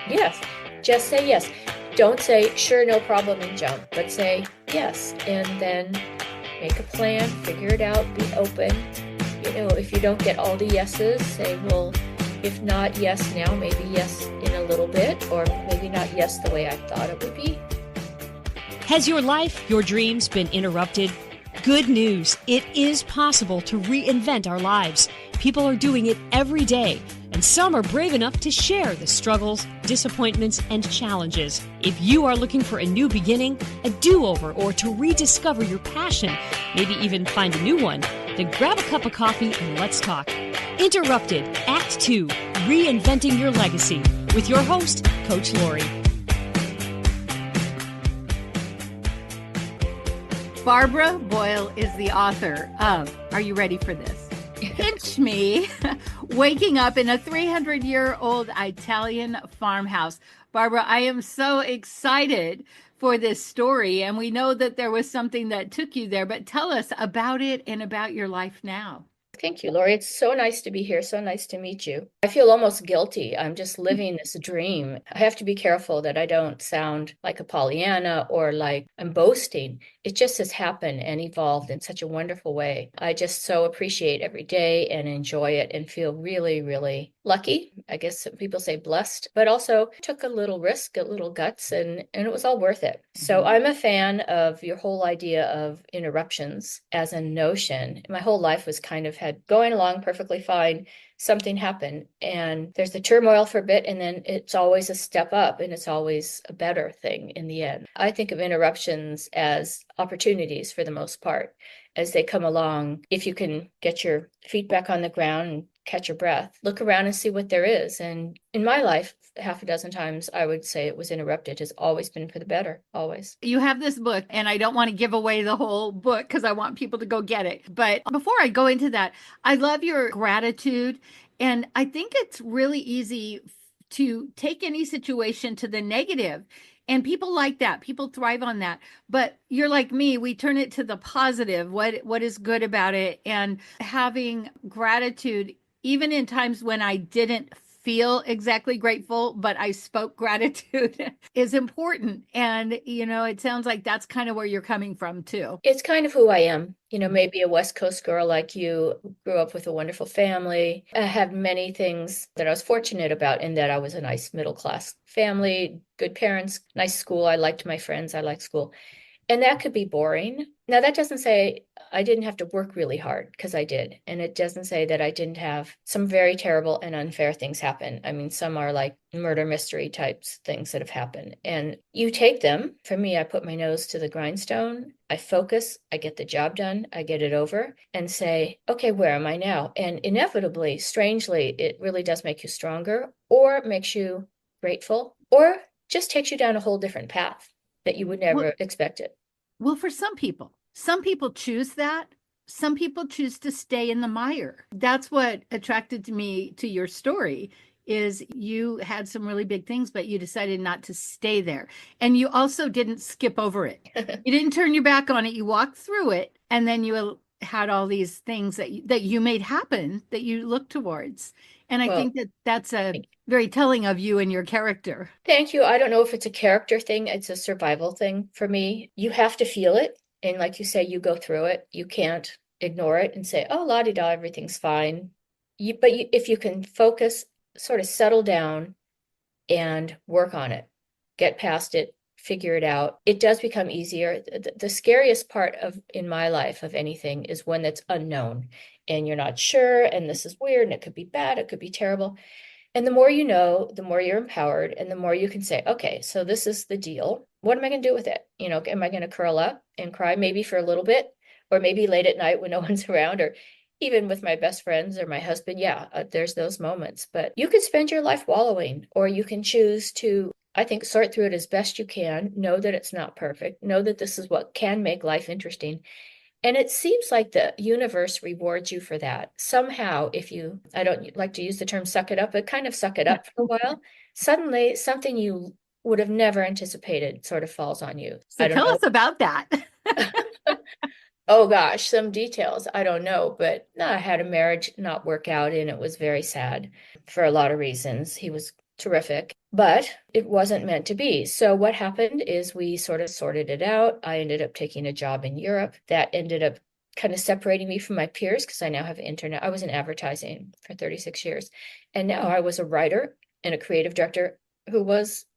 Yes, just say yes. Don't say, sure, no problem, and jump, but say yes. And then make a plan, figure it out, be open. If you don't get all the yeses, say, well, if not yes now, maybe yes in a little bit, or maybe not yes the way I thought it would be. Has your life, your dreams been interrupted? Good news. It is possible to reinvent our lives. People are doing it every day, and some are brave enough to share the struggles, disappointments, and challenges. If you are looking for a new beginning, a do-over, or to rediscover your passion, maybe even find a new one, then grab a cup of coffee and let's talk. Interrupted, Act 2, Reinventing Your Legacy, with your host, Coach Lori. Barbara Boyle is the author of, are you ready for this? PinchMe, waking up in a 300-year-old Italian farmhouse. Barbara, I am so excited for this story, and we know that there was something that took you there, but tell us about it and about your life now. Thank you, Lori. It's so nice to be here. So nice to meet you. I feel almost guilty. I'm just living this dream. I have to be careful that I don't sound like a Pollyanna or like I'm boasting. It just has happened and evolved in such a wonderful way. I just so appreciate every day and enjoy it and feel really, really lucky. I guess some people say blessed, but also took a little risk, a little guts, and it was all worth it. So I'm a fan of your whole idea of interruptions as a notion. My whole life was kind of had going along perfectly fine. Something happened and there's the turmoil for a bit, and then it's always a step up and it's always a better thing in the end. I think of interruptions as opportunities for the most part as they come along. If you can get your feet back on the ground and catch your breath, look around and see what there is. And in my life, half a dozen times, I would say it was interrupted, has always been for the better, always. You have this book, and I don't want to give away the whole book because I want people to go get it. But before I go into that, I love your gratitude. And I think it's really easy to take any situation to the negative. And people like that. People thrive on that. But you're like me, we turn it to the positive. What is good about it? And having gratitude, even in times when I didn't feel exactly grateful, but I spoke gratitude is important. And, it sounds like that's kind of where you're coming from too. It's kind of who I am. Maybe a West Coast girl like you, grew up with a wonderful family. I had many things that I was fortunate about in that I was a nice middle class family, good parents, nice school. I liked my friends. I liked school. And that could be boring. Now, that doesn't say I didn't have to work really hard, because I did. And it doesn't say that I didn't have some very terrible and unfair things happen. I mean, some are like murder mystery types things that have happened. And you take them. For me, I put my nose to the grindstone. I focus. I get the job done. I get it over and say, okay, where am I now? And inevitably, strangely, it really does make you stronger, or makes you grateful, or just takes you down a whole different path that you would never expect it. Well, for some people choose that. Some people choose to stay in the mire. That's what attracted me to your story is you had some really big things, but you decided not to stay there. And you also didn't skip over it. You didn't turn your back on it. You walked through it, and then you had all these things that you made happen that you looked towards. And I think that that's very telling of you and your character. Thank you. I don't know if it's a character thing. It's a survival thing for me. You have to feel it. And like you say, you go through it. You can't ignore it and say, oh, la-di-da, everything's fine. If you can focus, sort of settle down and work on it, get past it, figure it out, it does become easier. The scariest part in my life of anything is when it's unknown and you're not sure, and this is weird, and it could be bad, it could be terrible. And the more you know, the more you're empowered, and the more you can say, okay, so this is the deal. What am I going to do with it? Am I going to curl up and cry maybe for a little bit, or maybe late at night when no one's around, or even with my best friends or my husband? Yeah, there's those moments. But you can spend your life wallowing, or you can choose to, I think, sort through it as best you can, know that it's not perfect, know that this is what can make life interesting. And it seems like the universe rewards you for that. Somehow, I don't like to use the term suck it up, but kind of suck it up for a while, suddenly something you would have never anticipated sort of falls on you. So tell us about that. Oh gosh, some details. I don't know, but no, I had a marriage not work out, and it was very sad for a lot of reasons. He was terrific, but it wasn't meant to be. So what happened is we sort of sorted it out. I ended up taking a job in Europe that ended up kind of separating me from my peers because I now have internet. I was in advertising for 36 years. And now I was a writer and a creative director who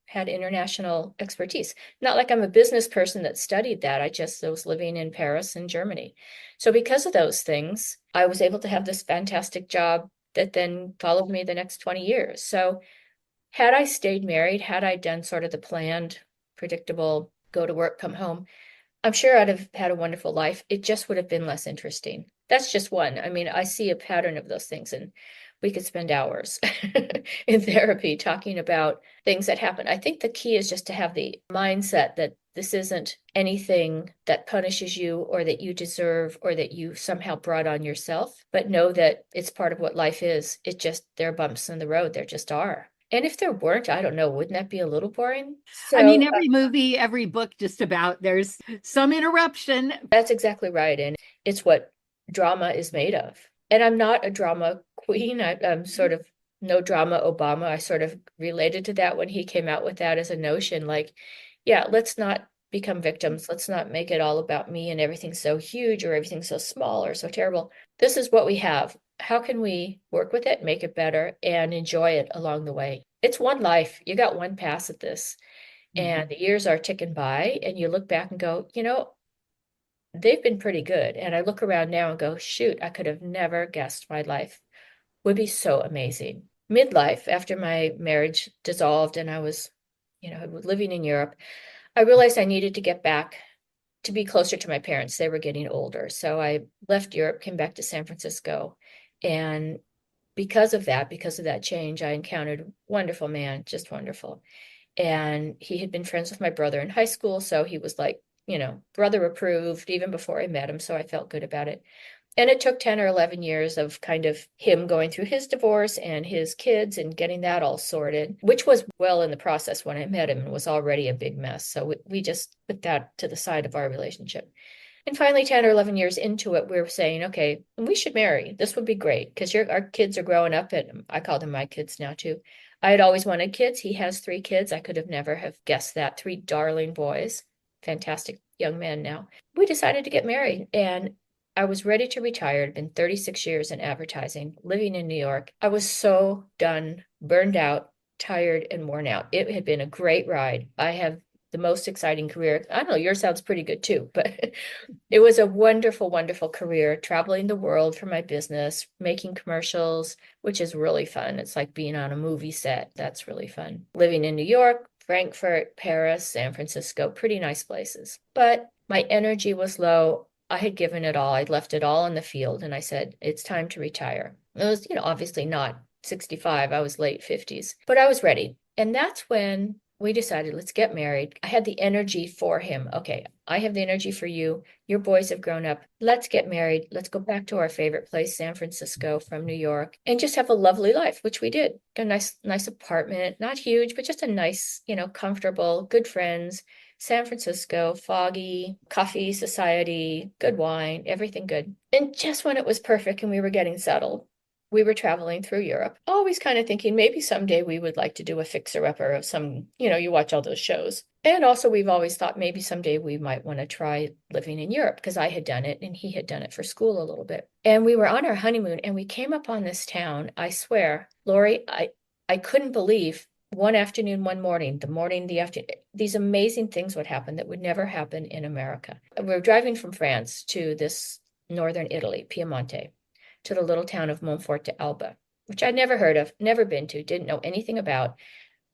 had international expertise. Not like I'm a business person that studied that. I just was living in Paris and Germany. So because of those things, I was able to have this fantastic job that then followed me the next 20 years. So had I stayed married, had I done sort of the planned, predictable, go to work, come home, I'm sure I'd have had a wonderful life. It just would have been less interesting. That's just one. I mean, I see a pattern of those things, and we could spend hours in therapy talking about things that happen. I think the key is just to have the mindset that this isn't anything that punishes you or that you deserve or that you somehow brought on yourself, but know that it's part of what life is. It just, there are bumps in the road. There just are. And if there weren't, I don't know, wouldn't that be a little boring? I mean, So every movie, every book, just about, there's some interruption. that's exactly right. And it's what drama is made of. And I'm not a drama queen. I'm sort of no drama Obama. I sort of related to that when he came out with that as a notion. Like, yeah, let's not become victims. Let's not make it all about me and everything's so huge or everything's so small or so terrible. This is what we have. How can we work with it, make it better, and enjoy it along the way? It's one life. You got one pass at this. And the years are ticking by, and you look back and go, they've been pretty good. And I look around now and go, shoot, I could have never guessed my life would be so amazing. Midlife, after my marriage dissolved and I was, living in Europe, I realized I needed to get back to be closer to my parents. They were getting older. So I left Europe, came back to San Francisco. And because of that change, I encountered a wonderful man, just wonderful. And he had been friends with my brother in high school. So he was like, brother approved even before I met him. So I felt good about it. And it took 10 or 11 years of kind of him going through his divorce and his kids and getting that all sorted, which was well in the process when I met him and was already a big mess. So we just put that to the side of our relationship. And finally, 10 or 11 years into it, we were saying, okay, we should marry. This would be great because our kids are growing up, and I call them my kids now too. I had always wanted kids. He has 3 kids. I could have never have guessed that. 3 darling boys, fantastic young men now. We decided to get married, and I was ready to retire. It'd been 36 years in advertising, living in New York. I was so done, burned out, tired, and worn out. It had been a great ride. I have the most exciting career. I don't know, yours sounds pretty good too, but it was a wonderful, wonderful career, traveling the world for my business, making commercials, which is really fun. It's like being on a movie set. That's really fun. Living in New York, Frankfurt, Paris, San Francisco, pretty nice places. But my energy was low. I had given it all. I'd left it all in the field, and I said, it's time to retire. It was, obviously not 65. I was late 50s, but I was ready. And that's when we decided, let's get married. I had the energy for him. Okay, I have the energy for you. Your boys have grown up. Let's get married. Let's go back to our favorite place, San Francisco from New York, and just have a lovely life, which we did. A nice apartment, not huge, but just a nice, comfortable, good friends. San Francisco, foggy, coffee society, good wine, everything good. And just when it was perfect and we were getting settled, we were traveling through Europe, always kind of thinking maybe someday we would like to do a fixer-upper of some, you watch all those shows. And also we've always thought maybe someday we might want to try living in Europe because I had done it and he had done it for school a little bit. And we were on our honeymoon and we came upon this town. I swear, Lori, I couldn't believe one afternoon, one morning, the afternoon, these amazing things would happen that would never happen in America. We were driving from France to this northern Italy, Piemonte, to the little town of Monforte, Alba, which I'd never heard of, never been to, didn't know anything about.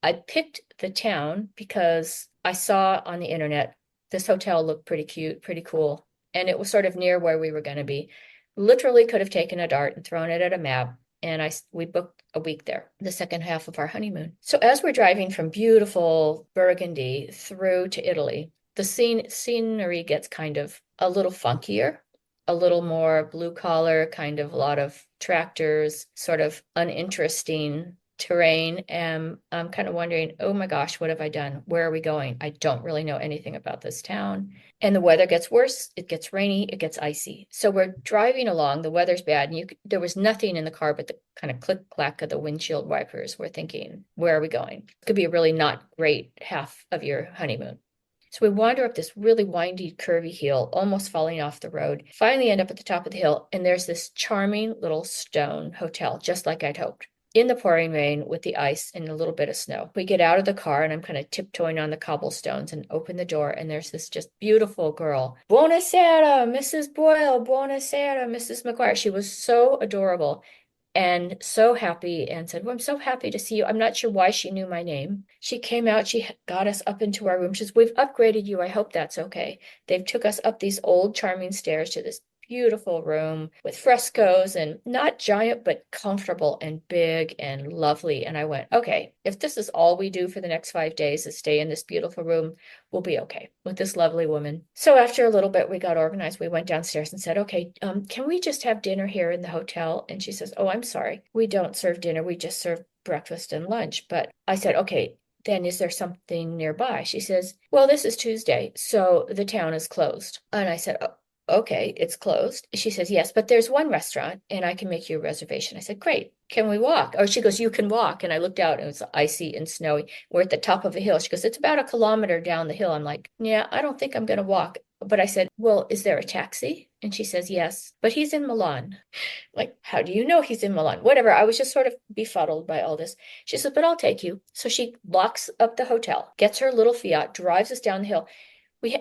I picked the town because I saw on the internet this hotel looked pretty cute, pretty cool, and it was sort of near where we were going to be. Literally could have taken a dart and thrown it at a map, and we booked a week there, the second half of our honeymoon. So as we're driving from beautiful Burgundy through to Italy, the scenery gets kind of a little funkier, a little more blue collar, kind of a lot of tractors, sort of uninteresting terrain, and I'm kind of wondering, oh my gosh, what have I done? Where are we going? I don't really know anything about this town. And the weather gets worse. It gets rainy. It gets icy. So we're driving along. The weather's bad, and there was nothing in the car but the kind of click clack of the windshield wipers. We're thinking, where are we going? It could be a really not great half of your honeymoon. So we wander up this really windy, curvy hill, almost falling off the road. Finally end up at the top of the hill, and there's this charming little stone hotel, just like I'd hoped. In the pouring rain with the ice and a little bit of snow. We get out of the car, and I'm kind of tiptoeing on the cobblestones and open the door, and there's this just beautiful girl. Buonasera, Mrs. Boyle. Buonasera, Mrs. McGuire. She was so adorable and so happy, and said, well, I'm so happy to see you. I'm not sure why she knew my name. She came out, she got us up into our room. She says, we've upgraded you. I hope that's okay. They've took us up these old charming stairs to this beautiful room with frescoes, and not giant, but comfortable and big and lovely. And I went, okay, if this is all we do for the next 5 days is stay in this beautiful room, we'll be okay with this lovely woman. So after a little bit, we got organized. We went downstairs and said, okay, can we just have dinner here in the hotel? And she says, oh, I'm sorry. We don't serve dinner. We just serve breakfast and lunch. But I said, okay, then is there something nearby? She says, well, this is Tuesday, so the town is closed. And I said, oh, okay, it's closed. She says, yes, but there's one restaurant and I can make you a reservation. I said, great. Can we walk? Or she goes, you can walk. And I looked out and it was icy and snowy. We're at the top of a hill. She goes, it's about 1 kilometer down the hill. I'm like, yeah, I don't think I'm going to walk. But I said, well, is there a taxi? And she says, yes, but he's in Milan. Like, how do you know he's in Milan? Whatever. I was just sort of befuddled by all this. She said, but I'll take you. So she locks up the hotel, gets her little Fiat, drives us down the hill.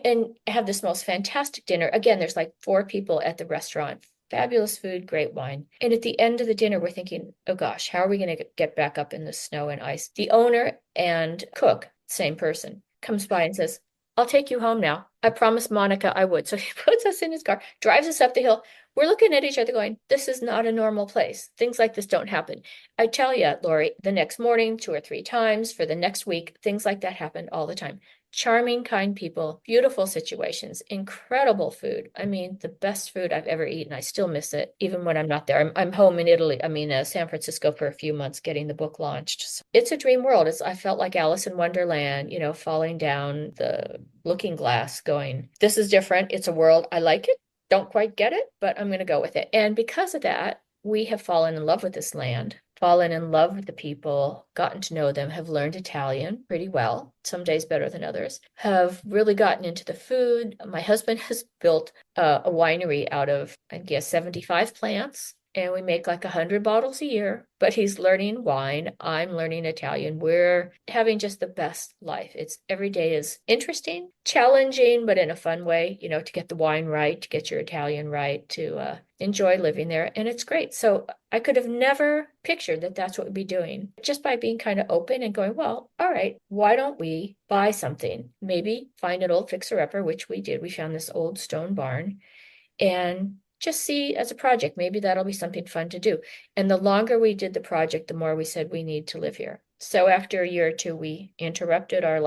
And have this most fantastic dinner. Again, there's like 4 people at the restaurant. Fabulous food, great wine. And at the end of the dinner, we're thinking, oh gosh, how are we going to get back up in the snow and ice? The owner and cook, same person, comes by and says, I'll take you home now. I promised Monica I would. So he puts us in his car, drives us up the hill. We're looking at each other going, this is not a normal place. Things like this don't happen. I tell you, Lori, the next morning, 2 or 3 times for the next week, things like that happened all the time. Charming, kind people, beautiful situations, incredible food. I mean, the best food I've ever eaten. I still miss it, even when I'm not there. I'm home in Italy. San Francisco for a few months getting the book launched. So it's a dream world. I felt like Alice in Wonderland, falling down the looking glass going, this is different. It's a world. I like it. Don't quite get it, but I'm going to go with it. And because of that, we have fallen in love with this land, fallen in love with the people, gotten to know them, have learned Italian pretty well, some days better than others, have really gotten into the food. My husband has built a winery out of, I guess, 75 plants. And we make like 100 bottles a year, but he's learning wine. I'm learning Italian. We're having just the best life. It's every day is interesting, challenging, but in a fun way, to get the wine right, to get your Italian right, to enjoy living there. And it's great. So I could have never pictured that that's what we'd be doing, just by being kind of open and going, well, all right, why don't we buy something? Maybe find an old fixer-upper, which we did. We found this old stone barn and just see as a project, maybe that'll be something fun to do. And the longer we did the project, the more we said we need to live here. So after a year or 2, we interrupted our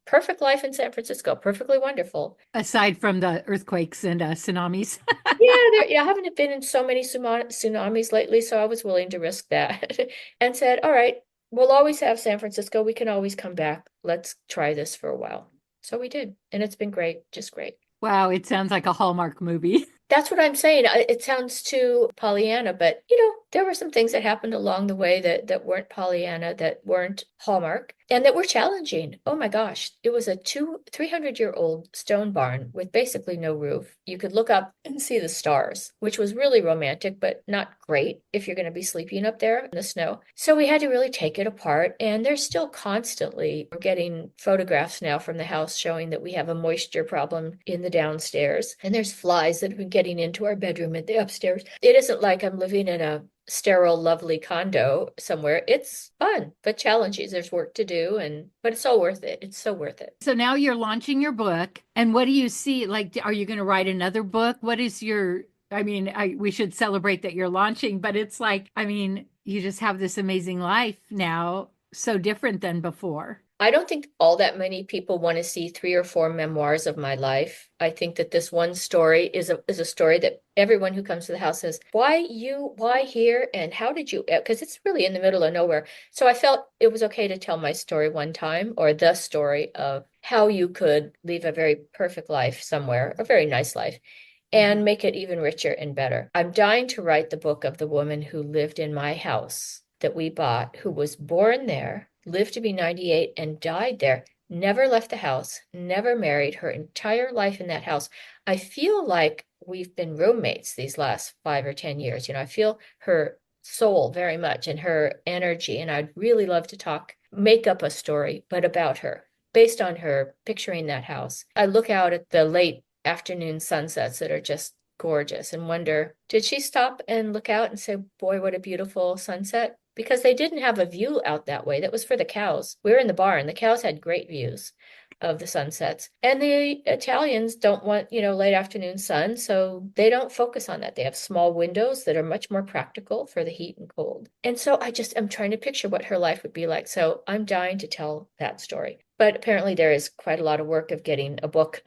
perfect life in San Francisco, perfectly wonderful. Aside from the earthquakes and tsunamis. Yeah, I haven't been in so many tsunamis lately, so I was willing to risk that and said, all right, we'll always have San Francisco. We can always come back. Let's try this for a while. So we did, and it's been great, just great. Wow, it sounds like a Hallmark movie. That's what I'm saying. It sounds too Pollyanna, but there were some things that happened along the way that weren't Pollyanna, that weren't Hallmark, and that were challenging. Oh my gosh, it was a 300-year-old stone barn with basically no roof. You could look up and see the stars, which was really romantic, but not great if you're going to be sleeping up there in the snow. So we had to really take it apart, and there's still constantly, we're getting photographs now from the house showing that we have a moisture problem in the downstairs, and there's flies that have been getting into our bedroom at the upstairs. It isn't like I'm living in a sterile, lovely condo somewhere. It's fun, but challenging. There's work to do, but it's all worth it. It's so worth it. So now you're launching your book, and what do you see? Like, are you going to write another book? What is we should celebrate that you're launching, but it's like, you just have this amazing life now, so different than before. I don't think all that many people want to see 3 or 4 memoirs of my life. I think that this one story is a story that everyone who comes to the house says, "Why you? Why here? And how did you?" Because it's really in the middle of nowhere. So I felt it was okay to tell my story one time, or the story of how you could live a very perfect life somewhere, a very nice life, Mhm. and make it even richer and better. I'm dying to write the book of the woman who lived in my house that we bought, who was born there, lived to be 98, and died there. Never left the house, never married, her entire life in that house. I feel like we've been roommates these last 5 or 10 years. I feel her soul very much and her energy. And I'd really love to make up a story, but about her, based on her, picturing that house. I look out at the late afternoon sunsets that are just gorgeous and wonder, did she stop and look out and say, boy, what a beautiful sunset? Because they didn't have a view out that way. That was for the cows. We were in the barn. The cows had great views of the sunsets. And the Italians don't want, late afternoon sun, so they don't focus on that. They have small windows that are much more practical for the heat and cold. And so I'm trying to picture what her life would be like. So I'm dying to tell that story. But apparently there is quite a lot of work of getting a book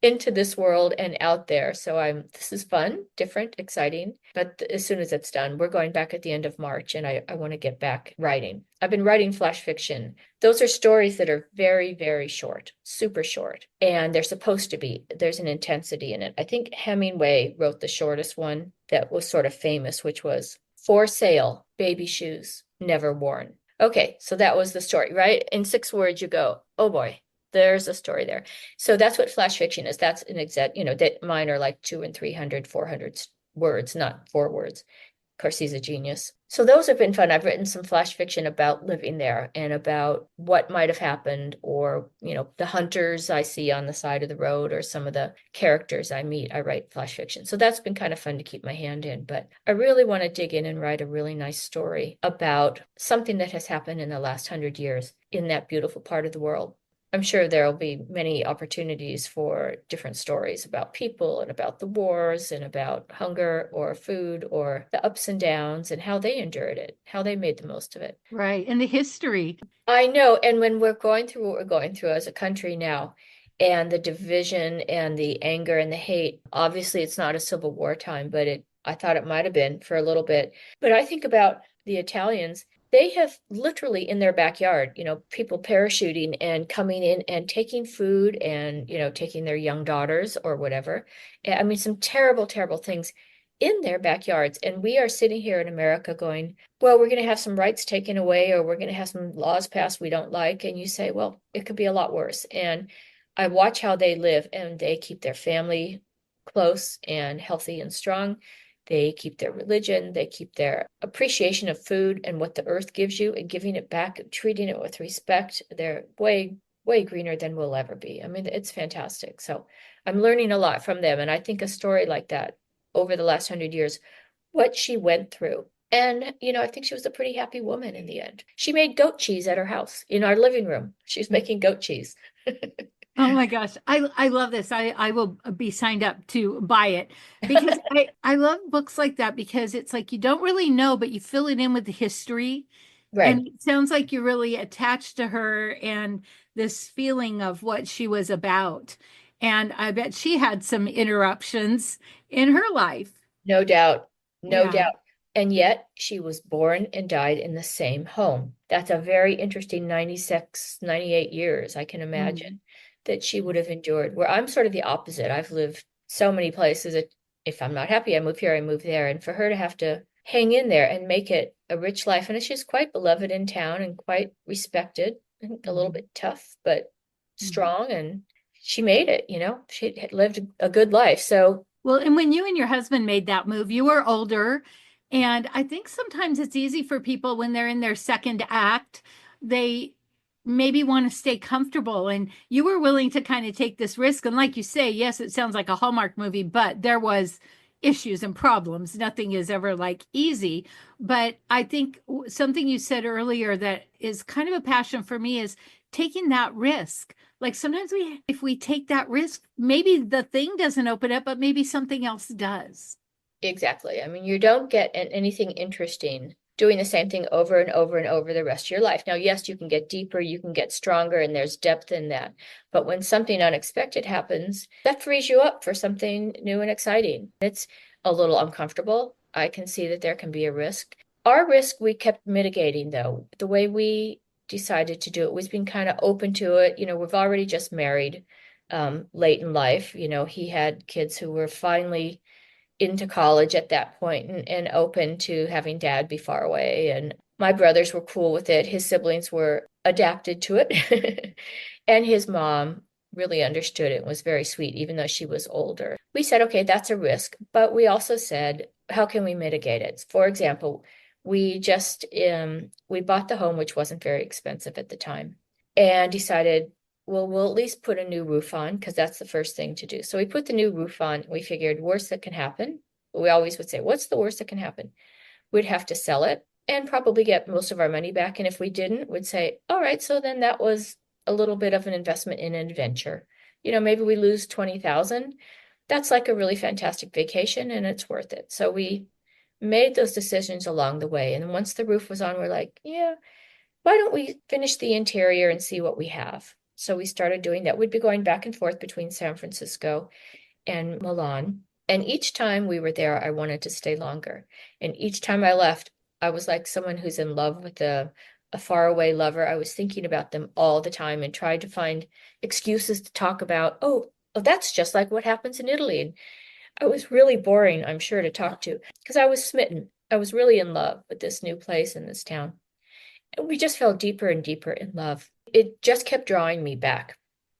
into this world and out there. So this is fun, different, exciting. But as soon as it's done, we're going back at the end of March and I want to get back writing. I've been writing flash fiction. Those are stories that are very, very short, super short. And they're supposed to be. There's an intensity in it. I think Hemingway wrote the shortest one that was sort of famous, which was For Sale, Baby Shoes, Never Worn. Okay, so that was the story, right? In 6 words, you go, oh boy, there's a story there. So that's what flash fiction is. That's an exact, that mine are like 200 and 300, 400 words, not 4 words. Of course, he's a genius. So those have been fun. I've written some flash fiction about living there and about what might have happened, or, the hunters I see on the side of the road, or some of the characters I meet. I write flash fiction. So that's been kind of fun to keep my hand in. But I really want to dig in and write a really nice story about something that has happened in the last 100 years in that beautiful part of the world. I'm sure there'll be many opportunities for different stories about people and about the wars and about hunger or food or the ups and downs and how they endured it, how they made the most of it. Right. And the history. I know. And when we're going through what we're going through as a country now, and the division and the anger and the hate, obviously it's not a civil war time, but I thought it might have been for a little bit. But I think about the Italians. They have literally in their backyard, people parachuting and coming in and taking food and, taking their young daughters or whatever. I mean, some terrible, terrible things in their backyards. And we are sitting here in America going, well, we're going to have some rights taken away, or we're going to have some laws passed we don't like. And you say, well, it could be a lot worse. And I watch how they live, and they keep their family close and healthy and strong. They keep their religion, they keep their appreciation of food and what the earth gives you and giving it back, treating it with respect. They're way, way greener than we'll ever be. I mean, it's fantastic. So I'm learning a lot from them. And I think a story like that over the last 100 years, what she went through. And, I think she was a pretty happy woman in the end. She made goat cheese at her house in our living room. She was making goat cheese. Oh my gosh. I love this. I will be signed up to buy it because I love books like that, because it's like you don't really know, but you fill it in with the history. Right. And it sounds like you're really attached to her and this feeling of what she was about. And I bet she had some interruptions in her life. No doubt. No Yeah. doubt. And yet she was born and died in the same home. That's a very interesting 96, 98 years, I can Mhm. imagine, that she would have endured. Where I'm sort of the opposite. I've lived so many places that if I'm not happy, I move here, I move there. And for her to have to hang in there and make it a rich life. And she's quite beloved in town and quite respected and a little Mhm. bit tough, but Mhm. strong. And she made it, she had lived a good life. So Well, and when you and your husband made that move, you were older. And I think sometimes it's easy for people when they're in their second act, they maybe want to stay comfortable. And you were willing to kind of take this risk. And like you say, yes, it sounds like a Hallmark movie, but there was issues and problems. Nothing is ever like easy. But I think something you said earlier that is kind of a passion for me is taking that risk. Like sometimes if we take that risk, maybe the thing doesn't open up, but maybe something else does. exactly. I mean, you don't get anything interesting doing the same thing over and over and over the rest of your life. Now, yes, you can get deeper, you can get stronger, and there's depth in that. But when something unexpected happens, that frees you up for something new and exciting. It's a little uncomfortable. I can see that there can be a risk. Our risk we kept mitigating, though. The way we decided to do it was being kind of open to it. We've already just married late in life. He had kids who were finally into college at that point and open to having dad be far away. And my brothers were cool with it. His siblings were adapted to it. And his mom really understood it and was very sweet, even though she was older. We said, okay, that's a risk. But we also said, how can we mitigate it? For example, we just we bought the home, which wasn't very expensive at the time, and decided, well, we'll at least put a new roof on because that's the first thing to do. So we put the new roof on. We figured worst that can happen. We always would say, what's the worst that can happen? We'd have to sell it and probably get most of our money back. And if we didn't, we'd say, all right, so then that was a little bit of an investment in an adventure. Maybe we lose 20,000. That's like a really fantastic vacation and it's worth it. So we made those decisions along the way. And once the roof was on, we're like, yeah, why don't we finish the interior and see what we have? So we started doing that. We'd be going back and forth between San Francisco and Milan. And each time we were there, I wanted to stay longer. And each time I left, I was like someone who's in love with a faraway lover. I was thinking about them all the time and tried to find excuses to talk about, oh, that's just like what happens in Italy. And I was really boring, I'm sure, to talk to because I was smitten. I was really in love with this new place in this town. And we just fell deeper and deeper in love. It just kept drawing me back.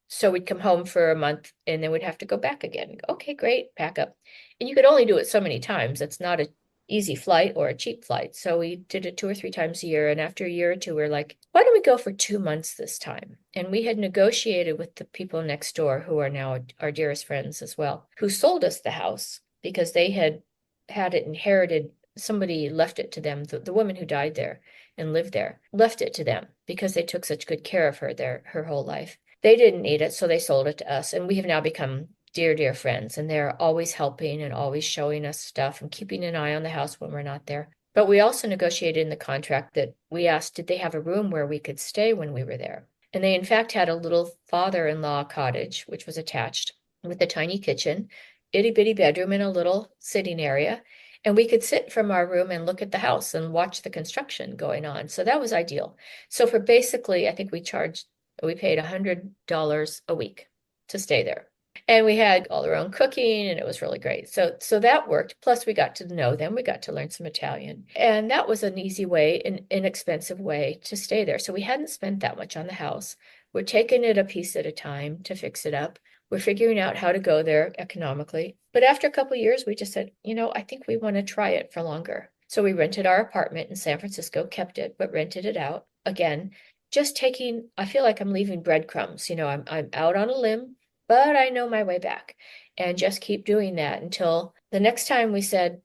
So we'd come home for a month and then we'd have to go back again. Okay, great, pack up. And you could only do it so many times. It's not an easy flight or a cheap flight. So we did it 2 or 3 times a year. And after a year or two, we're like, why don't we go for 2 months this time? And we had negotiated with the people next door who are now our dearest friends as well, who sold us the house because they had it inherited. Somebody left it to them. The woman who died there and lived there left it to them because they took such good care of her her whole life. They didn't need it, so they sold it to us. And we have now become dear, dear friends. And they're always helping and always showing us stuff and keeping an eye on the house when we're not there. But we also negotiated in the contract that we asked, did they have a room where we could stay when we were there? And they, in fact, had a little father-in-law cottage, which was attached with a tiny kitchen, itty bitty bedroom, and a little sitting area. And we could sit from our room and look at the house and watch the construction going on. So that was ideal. So for basically, I think we paid $100 a week to stay there. And we had all our own cooking and it was really great. So that worked. Plus we got to know them. We got to learn some Italian. And that was an easy way, an inexpensive way to stay there. So we hadn't spent that much on the house. We're taking it a piece at a time to fix it up. We're figuring out how to go there economically. But after a couple of years, we just said, I think we want to try it for longer. So we rented our apartment in San Francisco, kept it, but rented it out. Again, just I feel like I'm leaving breadcrumbs. I'm out on a limb, but I know my way back and just keep doing that until the next time we said,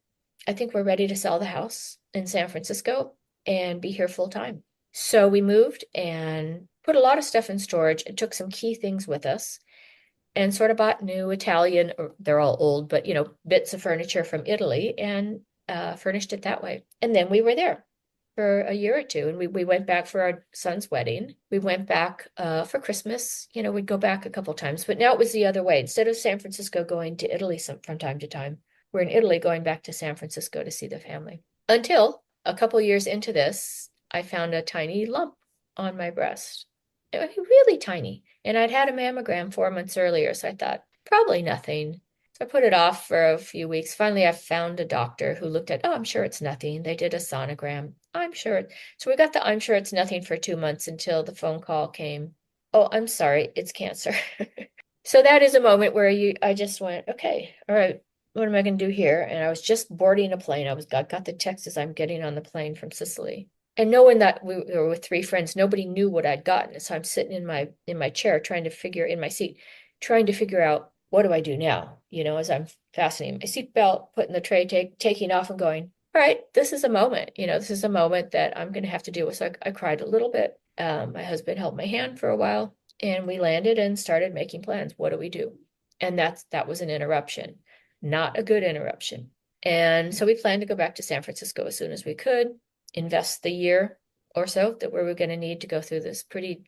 I think we're ready to sell the house in San Francisco and be here full time. So we moved and put a lot of stuff in storage and took some key things with us and sort of bought new Italian, or they're all old, but bits of furniture from Italy and furnished it that way. And then we were there for a year or two. And we went back for our son's wedding. We went back for Christmas. We'd go back a couple times, but now it was the other way. Instead of San Francisco going to Italy from time to time, we're in Italy going back to San Francisco to see the family. Until a couple years into this, I found a tiny lump on my breast. It was really tiny. And I'd had a mammogram 4 months earlier. So I thought, probably nothing. So I put it off for a few weeks. Finally, I found a doctor who looked at, I'm sure it's nothing. They did a sonogram. I'm sure. So we got the I'm sure it's nothing for 2 months until the phone call came. Oh, I'm sorry, it's cancer. So that is a moment where I just went, okay, all right, what am I going to do here? And I was just boarding a plane. I got the text as I'm getting on the plane from Sicily. And knowing that we were with 3 friends, nobody knew what I'd gotten. So I'm sitting in my chair in my seat, trying to figure out, what do I do now? As I'm fastening my seatbelt, putting the tray, taking off and going, all right, this is a moment. This is a moment that I'm going to have to deal with. So I cried a little bit. My husband held my hand for a while and we landed and started making plans. What do we do? And that was an interruption, not a good interruption. And so we planned to go back to San Francisco as soon as we could. invest the year or so that we were going to need to go through this pretty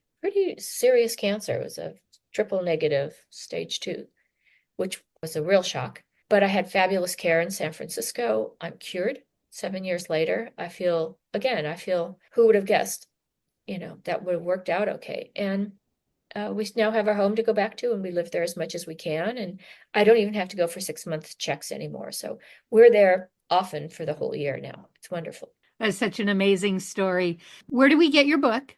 serious cancer. It was a triple negative stage 2, which was a real shock. But I had fabulous care in San Francisco. I'm cured 7 years later. I feel, who would have guessed, that would have worked out okay. And we now have our home to go back to, and we live there as much as we can. And I don't even have to go for 6-month checks anymore. So we're there often for the whole year now. It's wonderful. That's such an amazing story. Where do we get your book?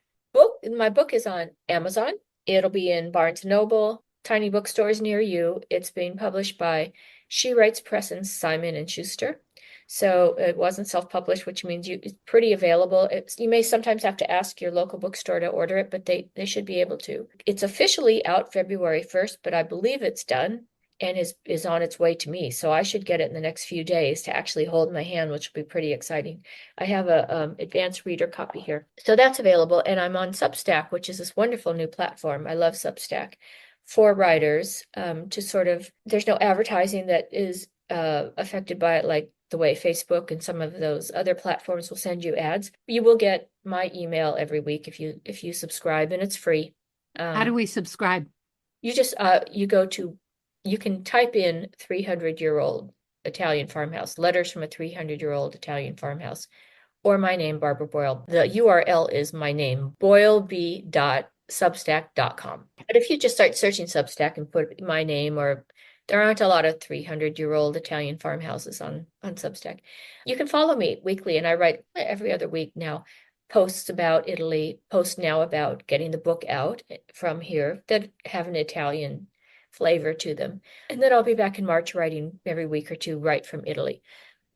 My book is on Amazon. It'll be in Barnes & Noble, tiny bookstores near you. It's being published by She Writes Press and Simon & Schuster. So it wasn't self-published, which means it's pretty available. You may sometimes have to ask your local bookstore to order it, but they should be able to. It's officially out February 1st, but I believe it's done and is on its way to me. So I should get it in the next few days to actually hold in my hand, which will be pretty exciting. I have a advanced reader copy here. So that's available. And I'm on Substack, which is this wonderful new platform. I love Substack for writers to sort of, there's no advertising that is affected by it, like the way Facebook and some of those other platforms will send you ads. You will get my email every week if you subscribe, and it's free. How do we subscribe? You just you can type in 300-year-old Italian farmhouse, letters from a 300-year-old Italian farmhouse, or my name, Barbara Boyle. The URL is my name, boyleb.substack.com. But if you just start searching Substack and put my name, or there aren't a lot of 300-year-old Italian farmhouses on Substack. You can follow me weekly, and I write every other week now posts about Italy, posts now about getting the book out from here that have an Italian flavor to them. And then I'll be back in March writing every week or two right from Italy.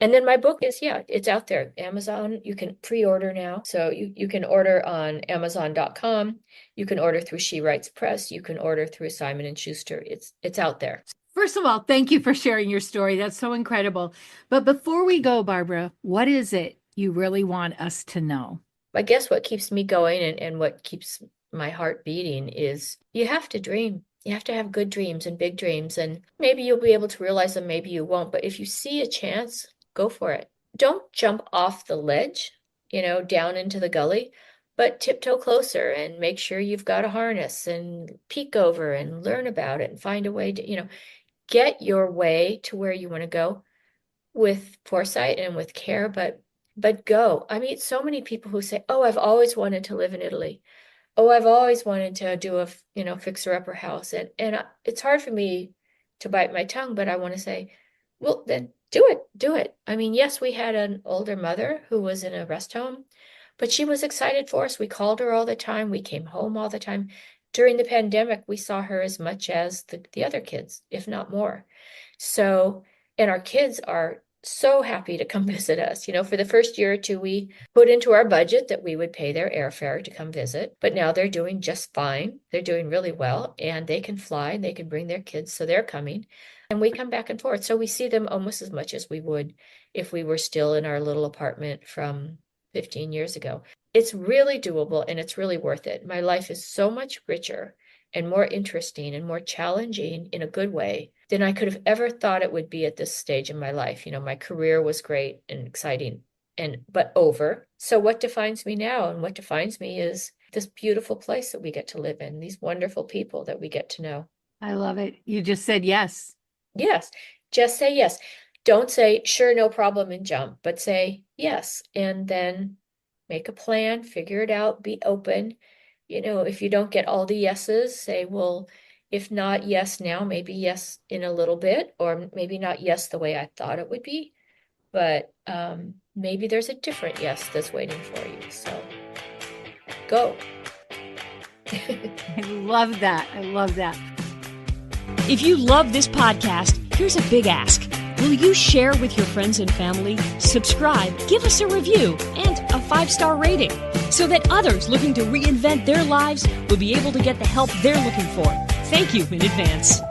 And then my book is, it's out there. Amazon, you can pre-order now. So you can order on Amazon.com. You can order through She Writes Press. You can order through Simon & Schuster. It's out there. First of all, thank you for sharing your story. That's so incredible. But before we go, Barbara, what is it you really want us to know? I guess what keeps me going and what keeps my heart beating is you have to dream. You have to have good dreams and big dreams, and maybe you'll be able to realize them, maybe you won't. But if you see a chance, go for it. Don't jump off the ledge, down into the gully, but tiptoe closer and make sure you've got a harness and peek over and learn about it and find a way to, get your way to where you want to go with foresight and with care, but go. I meet so many people who say, "Oh, I've always wanted to live in Italy. Oh, I've always wanted to do a, fixer-upper house." And it's hard for me to bite my tongue, but I want to say, well, then do it. I mean, yes, we had an older mother who was in a rest home, but she was excited for us. We called her all the time. We came home all the time. During the pandemic, we saw her as much as the other kids, if not more. So, and our kids are so happy to come visit us. For the first year or two, we put into our budget that we would pay their airfare to come visit, but now they're doing just fine. They're doing really well, and they can fly and they can bring their kids. So they're coming, and we come back and forth. So we see them almost as much as we would if we were still in our little apartment from 15 years ago. It's really doable, and it's really worth it. My life is so much richer and more interesting and more challenging in a good way than I could have ever thought it would be at this stage in my life. My career was great and exciting, but over. So what defines me now, and what defines me is this beautiful place that we get to live in, these wonderful people that we get to know. I love it. You just said yes. Yes. Just say yes. Don't say, sure, no problem, and jump, but say yes. And then make a plan, figure it out, be open. If you don't get all the yeses, say, well, if not yes now, maybe yes in a little bit, or maybe not yes the way I thought it would be, but maybe there's a different yes that's waiting for you. So go. I love that. I love that. If you love this podcast, here's a big ask. Will you share with your friends and family, subscribe, give us a review, and a 5-star rating so that others looking to reinvent their lives will be able to get the help they're looking for? Thank you in advance.